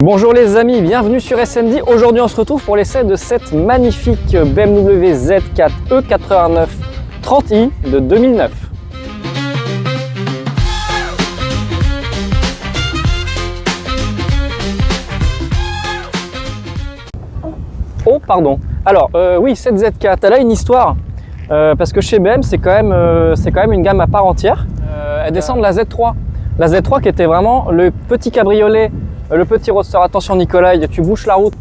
Bonjour les amis, bienvenue sur SMD. Aujourd'hui on se retrouve pour l'essai de cette magnifique BMW Z4 E89 30i de 2009. Oh pardon. Alors oui, cette Z4 elle a une histoire parce que chez BM c'est quand même une gamme à part entière. Elle descend de la Z3. La Z3 qui était vraiment le petit cabriolet, le petit roadster. Attention Nicolas, tu bouches la route.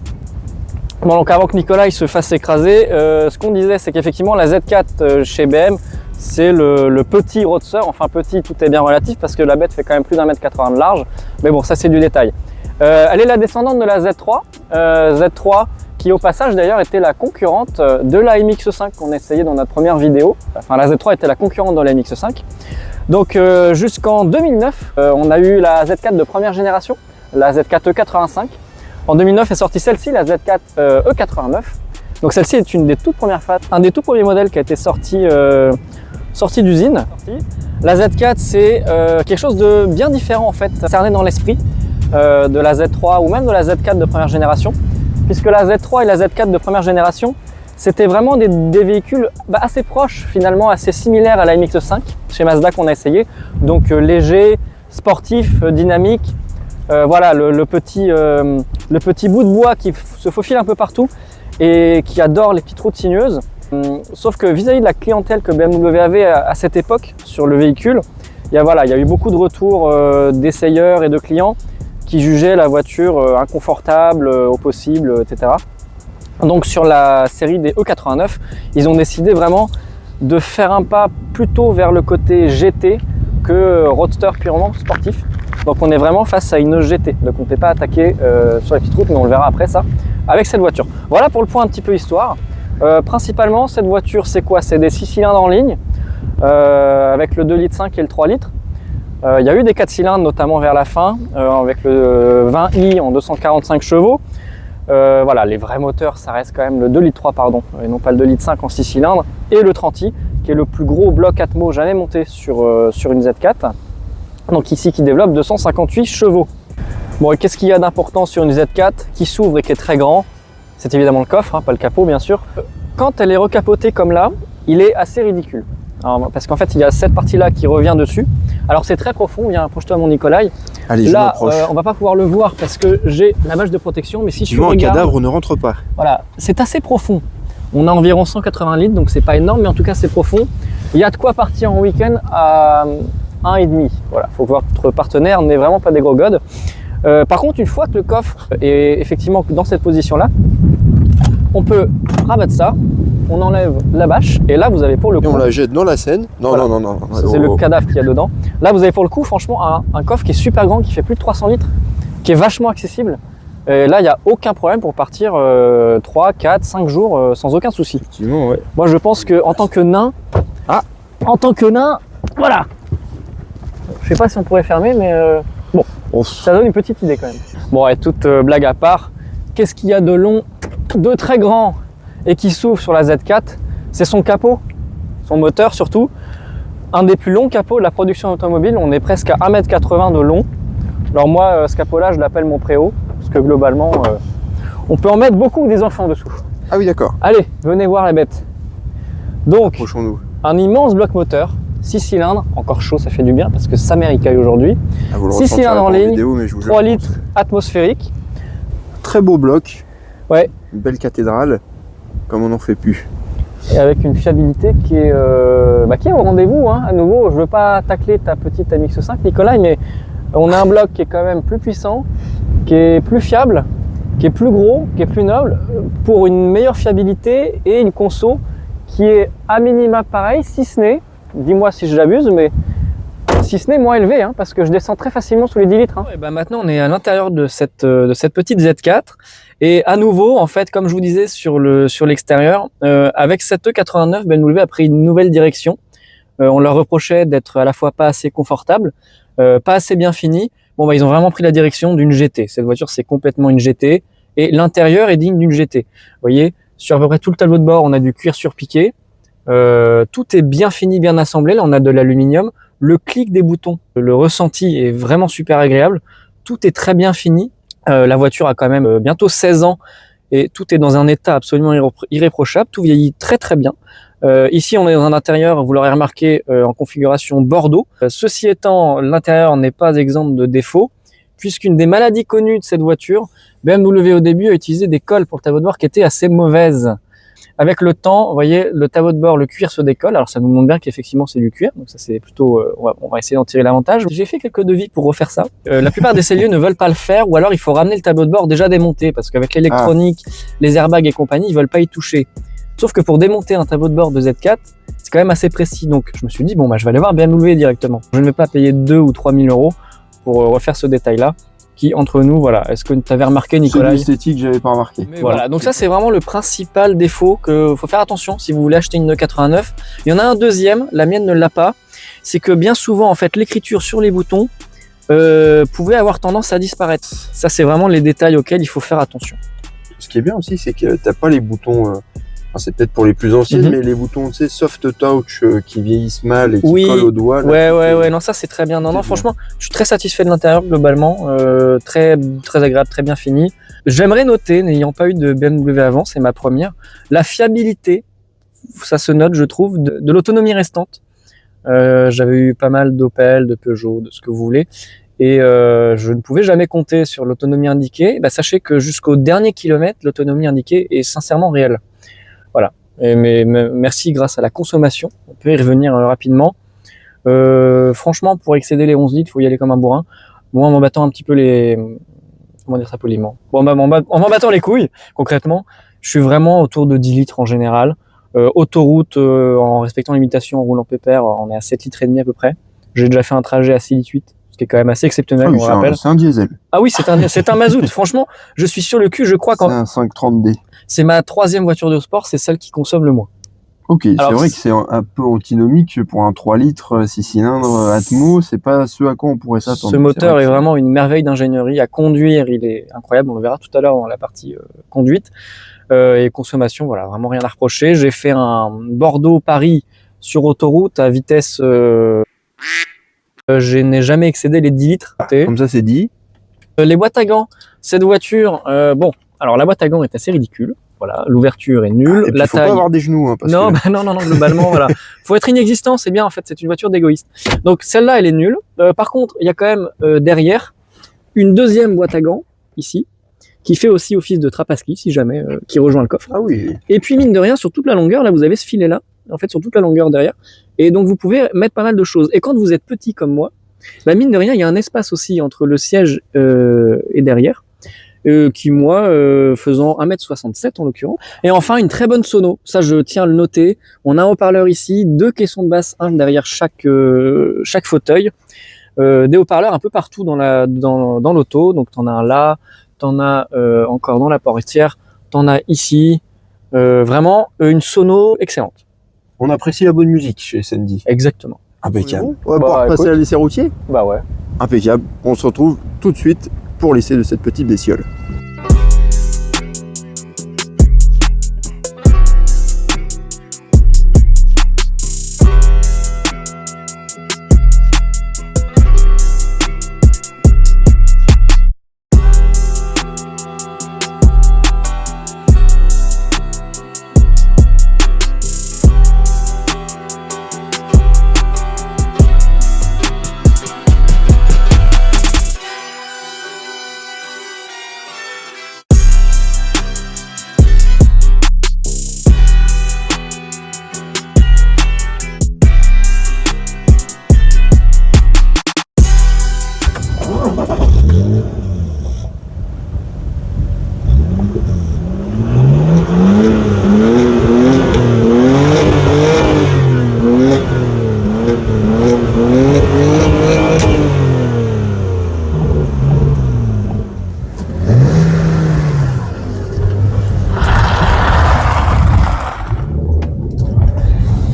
Bon, donc avant que Nicolas se fasse écraser, ce qu'on disait c'est qu'effectivement la Z4 chez BM c'est le petit roadster, enfin petit, tout est bien relatif parce que la bête fait quand même plus d'1,80 m de large, mais bon ça c'est du détail. Elle est la descendante de la Z3, Z3 qui au passage d'ailleurs était la concurrente de la MX5 qu'on essayait dans notre première vidéo. Enfin la Z3 était la concurrente de la MX5. Donc jusqu'en 2009, on a eu la Z4 de première génération, la Z4 E85. En 2009 est sortie celle-ci, la Z4 E89. Donc celle-ci est une des toutes premières un des tout premiers modèles qui a été sorti d'usine. La Z4 c'est quelque chose de bien différent en fait, cerné dans l'esprit de la Z3 ou même de la Z4 de première génération. Puisque la Z3 et la Z4 de première génération, c'était vraiment des véhicules assez proches, finalement assez similaires à la MX5 chez Mazda qu'on a essayé. Donc léger, sportif, dynamique. Voilà le petit bout de bois qui se faufile un peu partout et qui adore les petites routes sinueuses. Sauf que vis-à-vis de la clientèle que BMW avait à cette époque sur le véhicule, il y a eu beaucoup de retours d'essayeurs et de clients qui jugeaient la voiture inconfortable au possible, etc. Donc sur la série des E89, ils ont décidé vraiment de faire un pas plutôt vers le côté GT que roadster purement sportif. Donc on est vraiment face à une GT, donc on ne peut pas attaquer sur les petites routes, mais on le verra après ça, avec cette voiture. Voilà pour le point un petit peu histoire. Principalement cette voiture c'est quoi? C'est des 6 cylindres en ligne, avec le 2,5 litres et le 3 litres. Il y a eu des 4 cylindres notamment vers la fin, avec le 20i en 245 chevaux. Voilà, les vrais moteurs ça reste quand même le 2,3 litres pardon, et non pas le 2,5 litres en 6 cylindres, et le 30i qui est le plus gros bloc Atmo jamais monté sur une Z4. Donc ici qui développe 258 chevaux. Bon, et qu'est-ce qu'il y a d'important sur une Z4 qui s'ouvre et qui est très grand? C'est évidemment le coffre, hein, pas le capot bien sûr. Quand elle est recapotée comme là, il est assez ridicule. Alors, parce qu'en fait il y a cette partie là qui revient dessus. Alors c'est très profond, viens approche-toi mon Nicolas. Allez, là on va pas pouvoir le voir parce que j'ai la bâche de protection, mais si tu regardes, un cadavre ne rentre pas. Voilà, c'est assez profond. On a environ 180 litres, donc c'est pas énorme, mais en tout cas c'est profond. Il y a de quoi partir en week-end à 1,5. Voilà, faut que votre partenaire n'est vraiment pas des gros godes. Par contre, une fois que le coffre est effectivement dans cette position-là, on peut rabattre ça, on enlève la bâche, et là vous avez pour le coup... Et on la jette dans la Seine. Non, voilà. non. C'est le cadavre qu'il y a dedans. Là vous avez pour le coup, franchement, un coffre qui est super grand, qui fait plus de 300 litres, qui est vachement accessible. Et là, il n'y a aucun problème pour partir 3, 4, 5 jours sans aucun souci. Effectivement, ouais. Moi je pense qu'en tant que nain... Voilà. Je sais pas si on pourrait fermer, mais bon, ça donne une petite idée quand même. Bon, et toute blague à part, qu'est-ce qu'il y a de long, de très grand et qui s'ouvre sur la Z4? C'est son capot, son moteur surtout. Un des plus longs capots de la production automobile, on est presque à 1,80 m de long. Alors moi, ce capot-là, je l'appelle mon préau, parce que globalement, on peut en mettre beaucoup des enfants dessous. Ah oui, d'accord. Allez, venez voir la bête. Donc, approchons-nous. Un immense bloc moteur, 6 cylindres, encore chaud, ça fait du bien parce que ça m'éricaille aujourd'hui. 6 cylindres en ligne, vidéo, 3 litres atmosphérique. Très beau bloc. Ouais. Une belle cathédrale, comme on n'en fait plus. Et avec une fiabilité qui est au rendez-vous. Hein. À nouveau, je ne veux pas tacler ta petite MX5, Nicolas, mais on a un bloc qui est quand même plus puissant, qui est plus fiable, qui est plus gros, qui est plus noble, pour une meilleure fiabilité et une conso qui est à minima pareil, si ce n'est, dis-moi si j'abuse, mais si ce n'est moins élevé, hein, parce que je descends très facilement sous les 10 litres. Hein. Et ben maintenant, on est à l'intérieur de cette petite Z4. Et à nouveau, en fait, comme je vous disais sur l'extérieur, avec cette E89, BMW a pris une nouvelle direction. On leur reprochait d'être à la fois pas assez confortable, pas assez bien fini. Bon, ils ont vraiment pris la direction d'une GT. Cette voiture, c'est complètement une GT. Et l'intérieur est digne d'une GT. Vous voyez, sur à peu près tout le tableau de bord, on a du cuir surpiqué. Tout est bien fini, bien assemblé. Là, on a de l'aluminium. Le clic des boutons, le ressenti est vraiment super agréable. Tout est très bien fini. La voiture a quand même bientôt 16 ans et tout est dans un état absolument irréprochable, tout vieillit très très bien. Ici on est dans un intérieur, vous l'aurez remarqué, en configuration Bordeaux. Ceci étant, l'intérieur n'est pas exempt de défauts, puisqu'une des maladies connues de cette voiture, BMW au début a utilisé des colles pour le tableau de bord qui étaient assez mauvaises. Avec le temps, vous voyez, le tableau de bord, le cuir se décolle. Alors ça nous montre bien qu'effectivement c'est du cuir, donc ça c'est plutôt, on va essayer d'en tirer l'avantage. J'ai fait quelques devis pour refaire ça. La plupart des celliers ne veulent pas le faire, ou alors il faut ramener le tableau de bord déjà démonté, parce qu'avec l'électronique, les airbags et compagnie, ils veulent pas y toucher. Sauf que pour démonter un tableau de bord de Z4, c'est quand même assez précis. Donc je me suis dit, bon bah je vais aller voir BMW directement. Je ne vais pas payer 2 ou 3 000 euros pour refaire ce détail-là. Qui, entre nous, voilà. Est-ce que tu avais remarqué, Nicolas? C'est l'esthétique, j'avais pas remarqué. Voilà, donc ça c'est vraiment le principal défaut que faut faire attention si vous voulez acheter une 89. Il y en a un deuxième, la mienne ne l'a pas, c'est que bien souvent en fait l'écriture sur les boutons pouvait avoir tendance à disparaître. Ça c'est vraiment les détails auxquels il faut faire attention. Ce qui est bien aussi, c'est que t'as pas les boutons, c'est peut-être pour les plus anciennes, mais les boutons, tu sais, soft touch qui vieillissent mal et qui collent au doigt. Ouais, non, ça c'est très bien. Non, franchement, je suis très satisfait de l'intérieur globalement, très agréable, très bien fini. J'aimerais noter, n'ayant pas eu de BMW avant, c'est ma première, la fiabilité, ça se note, je trouve, de l'autonomie restante. J'avais eu pas mal d'Opel, de Peugeot, de ce que vous voulez, et je ne pouvais jamais compter sur l'autonomie indiquée. Bah, sachez que jusqu'au dernier kilomètre, l'autonomie indiquée est sincèrement réelle. Voilà. Mais merci, grâce à la consommation, on peut y revenir rapidement. Franchement, pour excéder les 11 litres, il faut y aller comme un bourrin. Moi, en m'en battant un petit peu les... Comment dire ça poliment? Bon, en m'en battant les couilles, concrètement, je suis vraiment autour de 10 litres en général. Autoroute, en respectant les limitations, en roulant pépère, on est à 7 litres et demi à peu près. J'ai déjà fait un trajet à 6 litres 8, ce qui est quand même assez exceptionnel, on rappelle. C'est un diesel. Ah oui, c'est un mazout. Franchement, je suis sur le cul, je crois. C'est un 530D. C'est ma 3e voiture de sport, c'est celle qui consomme le moins. Ok, c'est vrai que c'est un peu antinomique pour un 3 litres, 6 cylindres, Atmo, c'est pas ce à quoi on pourrait s'attendre. Ce moteur est vraiment une merveille d'ingénierie. À conduire, il est incroyable, on le verra tout à l'heure dans la partie conduite. Et consommation, voilà, vraiment rien à reprocher. J'ai fait un Bordeaux-Paris sur autoroute à vitesse... je n'ai jamais excédé les 10 litres. Comme ça, c'est dit. Les boîtes à gants, cette voiture, bon, alors la boîte à gants est assez ridicule. Voilà, l'ouverture est nulle. Et puis, faut pas avoir des genoux. Hein, non, globalement, voilà. Faut être inexistant, c'est bien, en fait, c'est une voiture d'égoïste. Donc, celle-là, elle est nulle. Par contre, il y a quand même, derrière, une deuxième boîte à gants, ici, qui fait aussi office de trappe à ski, si jamais, qui rejoint le coffre. Ah oui. Et puis, mine de rien, sur toute la longueur, là, vous avez ce filet-là, en fait, sur toute la longueur derrière. Et donc, vous pouvez mettre pas mal de choses. Et quand vous êtes petit comme moi, bah, mine de rien, il y a un espace aussi entre le siège et derrière. Qui moi, faisant 1m67 en l'occurrence. Et enfin, une très bonne sono. Ça, je tiens à le noter. On a un haut-parleur ici, 2 caissons de basse, un derrière chaque fauteuil. Des haut-parleurs un peu partout dans l'auto. Donc, t'en as un là, t'en as encore dans la portière, t'en as ici. Vraiment, une sono excellente. On apprécie la bonne musique chez SND. Exactement. Impeccable. On va pouvoir passer à l'essai routier. Bah ouais. Impeccable. On se retrouve tout de suite pour l'essai de cette petite bestiole.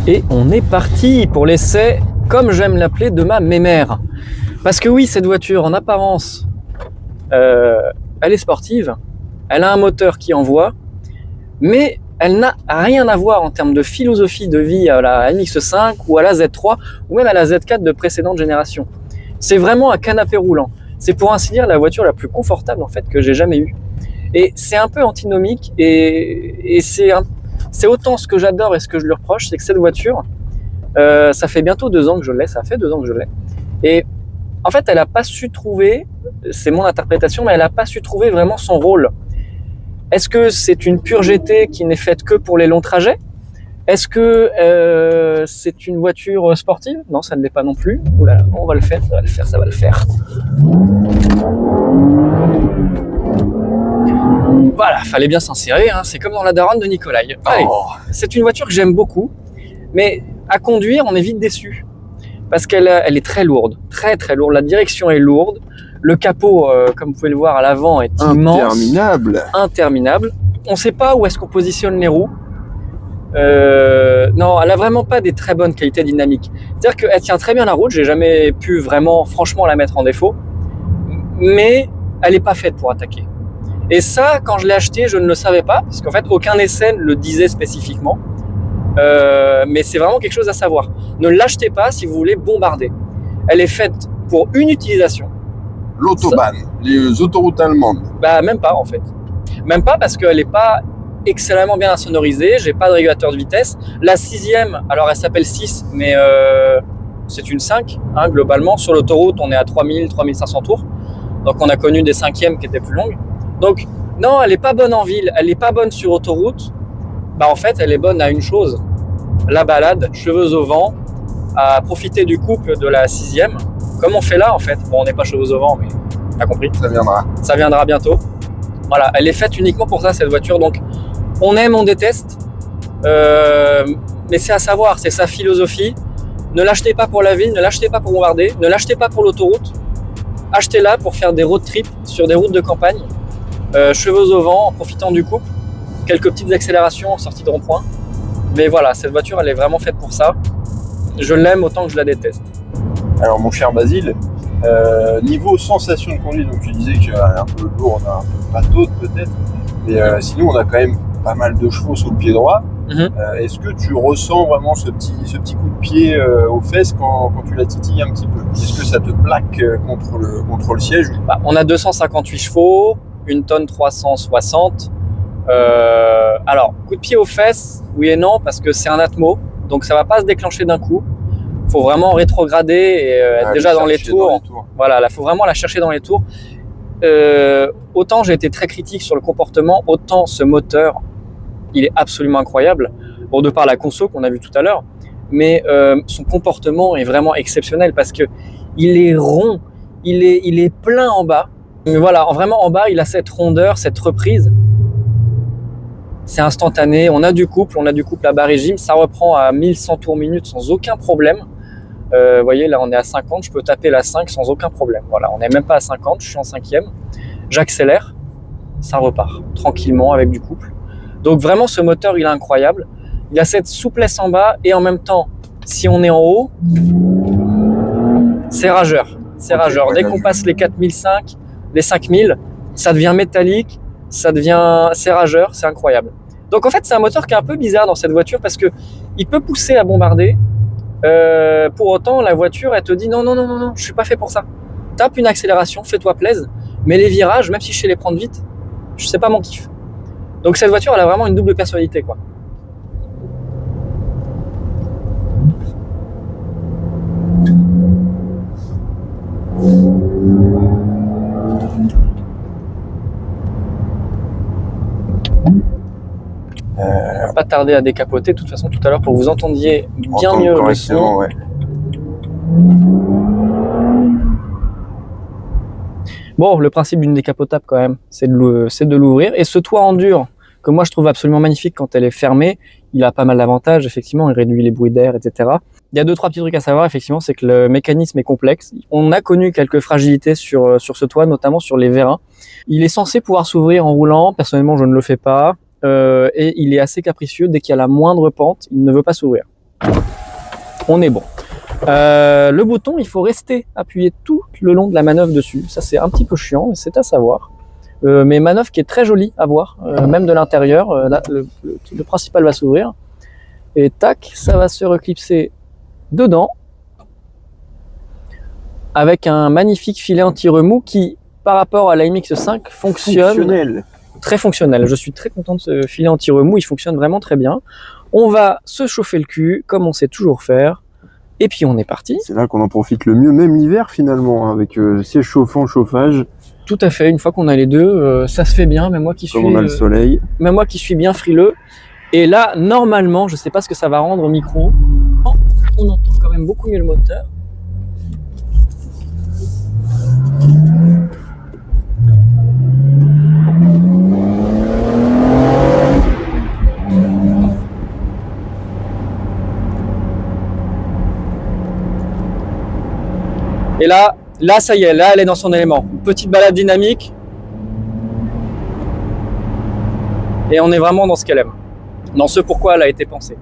Et on est parti pour l'essai, comme j'aime l'appeler, de ma mémère. Parce que oui, cette voiture, en apparence, elle est sportive, elle a un moteur qui envoie, mais elle n'a rien à voir en termes de philosophie de vie à la MX-5 ou à la Z3 ou même à la Z4 de précédente génération. C'est vraiment un canapé roulant. C'est pour ainsi dire la voiture la plus confortable en fait que j'ai jamais eue. Et c'est un peu antinomique et c'est autant ce que j'adore et ce que je lui reproche, c'est que cette voiture, ça fait bientôt 2 ans que je l'ai, ça fait 2 ans que je l'ai. Et en fait, elle n'a pas su trouver, c'est mon interprétation, mais elle n'a pas su trouver vraiment son rôle. Est-ce que c'est une pure GT qui n'est faite que pour les longs trajets? Est-ce que c'est une voiture sportive? Non, ça ne l'est pas non plus. Ouh là là, on va le faire, ça va le faire, ça va le faire. Voilà, fallait bien s'insérer, hein. C'est comme dans la daronne de Nicolai. Allez, c'est une voiture que j'aime beaucoup, mais à conduire, on est vite déçu. Parce qu'elle est très lourde, très très lourde. La direction est lourde. Le capot, comme vous pouvez le voir à l'avant, est immense. Interminable. On ne sait pas où est-ce qu'on positionne les roues. Non, elle a vraiment pas des très bonnes qualités dynamiques. C'est-à-dire qu'elle tient très bien la route. J'ai jamais pu vraiment, franchement, la mettre en défaut. Mais elle n'est pas faite pour attaquer. Et ça, quand je l'ai acheté, je ne le savais pas, parce qu'en fait, aucun essai ne le disait spécifiquement. Mais c'est vraiment quelque chose à savoir. Ne l'achetez pas si vous voulez bombarder. Elle est faite pour une utilisation. L'autobahn, les autoroutes allemandes. Bah même pas en fait. Même pas parce qu'elle n'est pas excellemment bien insonorisée. J'ai pas de régulateur de vitesse. La 6e, alors elle s'appelle 6, mais c'est une 5 hein, globalement. Sur l'autoroute, on est à 3000, 3500 tours. Donc on a connu des 5e qui étaient plus longues. Donc non, elle n'est pas bonne en ville. Elle n'est pas bonne sur autoroute. Bah en fait, elle est bonne à une chose, la balade, cheveux au vent, à profiter du couple de la 6e, comme on fait là en fait. Bon, on n'est pas cheveux au vent, mais t'as compris. Ça viendra. Ça viendra bientôt. Voilà, elle est faite uniquement pour ça, cette voiture. Donc, on aime, on déteste, mais c'est à savoir, c'est sa philosophie. Ne l'achetez pas pour la ville, ne l'achetez pas pour bombarder, ne l'achetez pas pour l'autoroute. Achetez-la pour faire des road trips sur des routes de campagne, cheveux au vent, en profitant du couple. Quelques petites accélérations en sortie de rond-point. Mais voilà, cette voiture, elle est vraiment faite pour ça. Je l'aime autant que je la déteste. Alors, mon cher Basile, niveau sensation de conduite, donc tu disais qu'elle est un peu lourde, un peu pataude peut-être, mais sinon, on a quand même pas mal de chevaux sur le pied droit. Est-ce que tu ressens vraiment ce petit coup de pied aux fesses quand tu la titilles un petit peu? Est-ce que ça te plaque contre le siège? Bah, on a 258 chevaux, 1 tonne 360. Alors, coup de pied aux fesses, oui et non, parce que c'est un atmo, donc ça va pas se déclencher d'un coup. Faut vraiment rétrograder et être déjà dans les tours. Voilà, là, faut vraiment la chercher dans les tours. Autant j'ai été très critique sur le comportement, autant ce moteur, il est absolument incroyable. Bon, de par la conso qu'on a vu tout à l'heure, mais son comportement est vraiment exceptionnel parce que il est rond, il est plein en bas. Mais voilà, vraiment en bas, il a cette rondeur, cette reprise. C'est instantané, on a du couple à bas régime, ça reprend à 1100 tours minute sans aucun problème. Vous voyez, là on est à 50, je peux taper la 5 sans aucun problème. Voilà, on n'est même pas à 50, je suis en 5e. J'accélère, ça repart tranquillement avec du couple. Donc vraiment, ce moteur, il est incroyable. Il a cette souplesse en bas et en même temps, si on est en haut, c'est rageur. C'est rageur. Dès qu'on passe les 4005, les 5000, ça devient métallique. C'est rageur, c'est incroyable. Donc en fait, c'est un moteur qui est un peu bizarre dans cette voiture parce que il peut pousser à bombarder. Pour autant, la voiture, elle te dit non, je suis pas fait pour ça. Tape une accélération, fais-toi plaisir. Mais les virages, même si je sais les prendre vite, je sais pas mon kiff. Donc cette voiture, elle a vraiment une double personnalité, quoi. On va pas tarder à décapoter de toute façon tout à l'heure pour que vous entendiez bien mieux le son. Ouais. Bon, le principe d'une décapotable quand même, c'est de l'ouvrir. Et ce toit en dur, que moi je trouve absolument magnifique quand elle est fermée, il a pas mal d'avantages, effectivement, il réduit les bruits d'air, etc. Il y a 2-3 petits trucs à savoir, effectivement, c'est que le mécanisme est complexe. On a connu quelques fragilités sur ce toit, notamment sur les vérins. Il est censé pouvoir s'ouvrir en roulant, personnellement je ne le fais pas. Et il est assez capricieux, dès qu'il y a la moindre pente, il ne veut pas s'ouvrir. On est bon. Le bouton, il faut rester appuyé tout le long de la manœuvre dessus. Ça, c'est un petit peu chiant, mais c'est à savoir. Mais manœuvre qui est très jolie à voir, même de l'intérieur. Là, le principal va s'ouvrir. Et tac, ça va se reclipser dedans. avec un magnifique filet anti-remous qui, par rapport à la MX5, fonctionne très fonctionnel. Je suis très content de ce filet anti-remous, il fonctionne vraiment très bien. On va se chauffer le cul, comme on sait toujours faire, et puis on est parti. C'est là qu'on en profite le mieux, même l'hiver finalement, avec siège chauffant, chauffage. Tout à fait, une fois qu'on a les deux, ça se fait bien, même moi qui suis... Comme on a le soleil. Même moi qui suis bien frileux. Et là, normalement, je sais pas ce que ça va rendre au micro. Oh, on entend quand même beaucoup mieux le moteur. Et là, ça y est, là, elle est dans son élément. Une petite balade dynamique. Et on est vraiment dans ce qu'elle aime. Dans ce pourquoi elle a été pensée.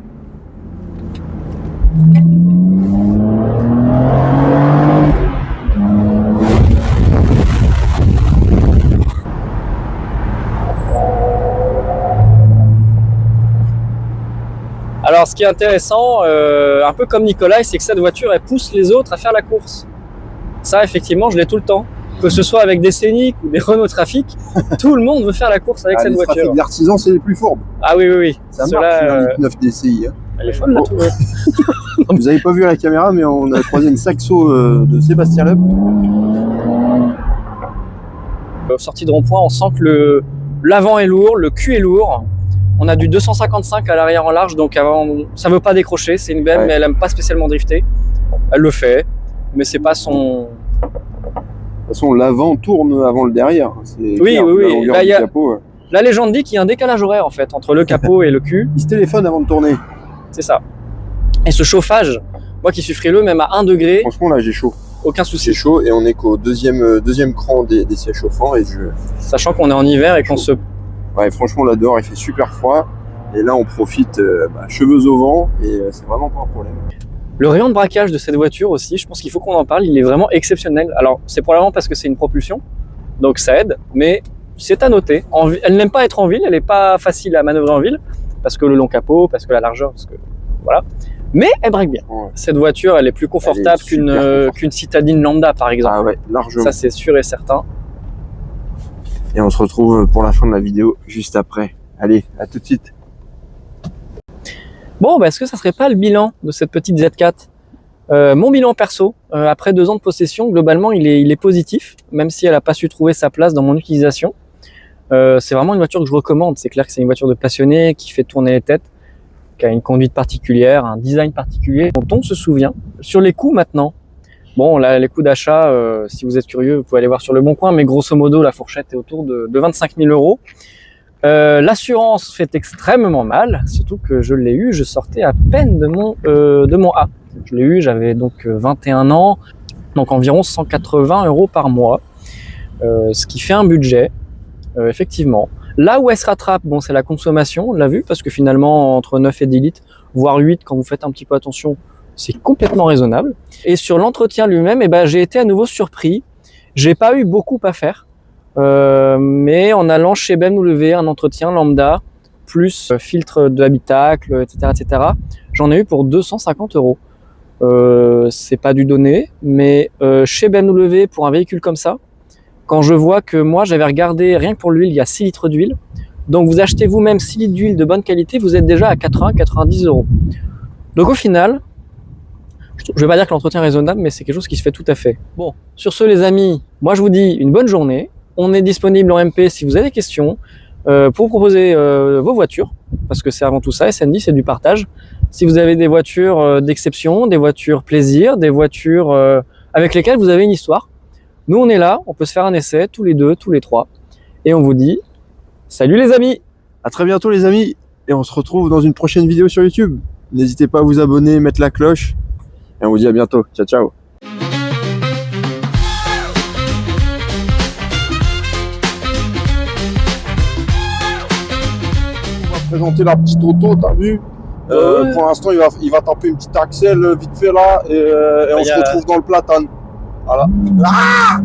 Alors, ce qui est intéressant, un peu comme Nicolas, c'est que cette voiture, elle pousse les autres à faire la course. Ça, effectivement, je l'ai tout le temps. Que ce soit avec des Scénic ou des Renault Trafic, tout le monde veut faire la course avec cette voiture. Les Trafic c'est les plus fourbes. Ah oui, oui, oui. Ça marche, 9 DCI. Hein. Elle est folle, là, tout. Vous avez pas vu à la caméra, mais on a croisé une Saxo de Sébastien Loeb. Sortie de rond-point, on sent que l'avant est lourd, le cul est lourd. On a du 255 à l'arrière en large, donc avant, ça veut pas décrocher. C'est une BM, mais elle aime pas spécialement drifter. Elle le fait, mais c'est pas son... De toute façon, l'avant tourne avant le derrière. Oui, clair, oui, oui. Là, capot, la légende dit qu'il y a un décalage horaire en fait entre le capot et le cul. Il se téléphone avant de tourner. C'est ça. Et ce chauffage, moi qui suis frileux, même à 1 degré. Franchement, là, j'ai chaud. Aucun souci. J'ai chaud et on est qu'au deuxième cran des sièges chauffants. Sachant qu'on est en hiver et qu'on se... Ouais, franchement, là dehors, il fait super froid. Et là, on profite cheveux au vent et c'est vraiment pas un problème. Le rayon de braquage de cette voiture aussi, je pense qu'il faut qu'on en parle, il est vraiment exceptionnel. Alors, c'est probablement parce que c'est une propulsion, donc ça aide, mais c'est à noter. Elle n'aime pas être en ville, elle n'est pas facile à manœuvrer en ville, parce que le long capot, parce que la largeur, parce que voilà. Mais elle braque bien. Ouais. Cette voiture, elle est plus confortable qu'une citadine lambda, par exemple. Ah ouais, largement. Ça, c'est sûr et certain. Et on se retrouve pour la fin de la vidéo, juste après. Allez, à tout de suite. Bon, est-ce que ça serait pas le bilan de cette petite Z4 ? Mon bilan perso, après 2 ans de possession, globalement, il est positif, même si elle n'a pas su trouver sa place dans mon utilisation. C'est vraiment une voiture que je recommande. C'est clair que c'est une voiture de passionné, qui fait tourner les têtes, qui a une conduite particulière, un design particulier dont on se souvient. Sur les coûts maintenant, bon, là, les coûts d'achat, si vous êtes curieux, vous pouvez aller voir sur Le Bon Coin, mais grosso modo, la fourchette est autour de 25 000 €. L'assurance fait extrêmement mal, surtout que je l'ai eu, je sortais à peine de mon A. Je l'ai eu, j'avais donc 21 ans, donc environ 180 € par mois, ce qui fait un budget, effectivement. Là où elle se rattrape, bon, c'est la consommation, on l'a vu, parce que finalement, entre 9 et 10 litres, voire 8, quand vous faites un petit peu attention, c'est complètement raisonnable. Et sur l'entretien lui-même, j'ai été à nouveau surpris. J'ai pas eu beaucoup à faire. Mais en allant chez BMW, un entretien lambda, plus filtre d'habitacle, etc., j'en ai eu pour 250 €. C'est pas du donné, mais chez BMW, pour un véhicule comme ça, quand je vois que moi, j'avais regardé, rien que pour l'huile, il y a 6 litres d'huile. Donc vous achetez vous-même 6 litres d'huile de bonne qualité, vous êtes déjà à 80-90 €. Donc au final, je vais pas dire que l'entretien est raisonnable, mais c'est quelque chose qui se fait tout à fait. Bon, sur ce les amis, moi je vous dis une bonne journée. On est disponible en MP si vous avez des questions pour proposer vos voitures, parce que c'est avant tout ça, SND, c'est du partage. Si vous avez des voitures d'exception, des voitures plaisir, des voitures avec lesquelles vous avez une histoire, nous on est là, on peut se faire un essai, tous les 2, tous les 3, et on vous dit salut les amis! À très bientôt les amis, et on se retrouve dans une prochaine vidéo sur YouTube. N'hésitez pas à vous abonner, mettre la cloche, et on vous dit à bientôt. Ciao, ciao! Présenter la petite auto, t'as vu? Pour l'instant, il va taper une petite axelle vite fait là et on se retrouve dans le platane. Voilà. Ah!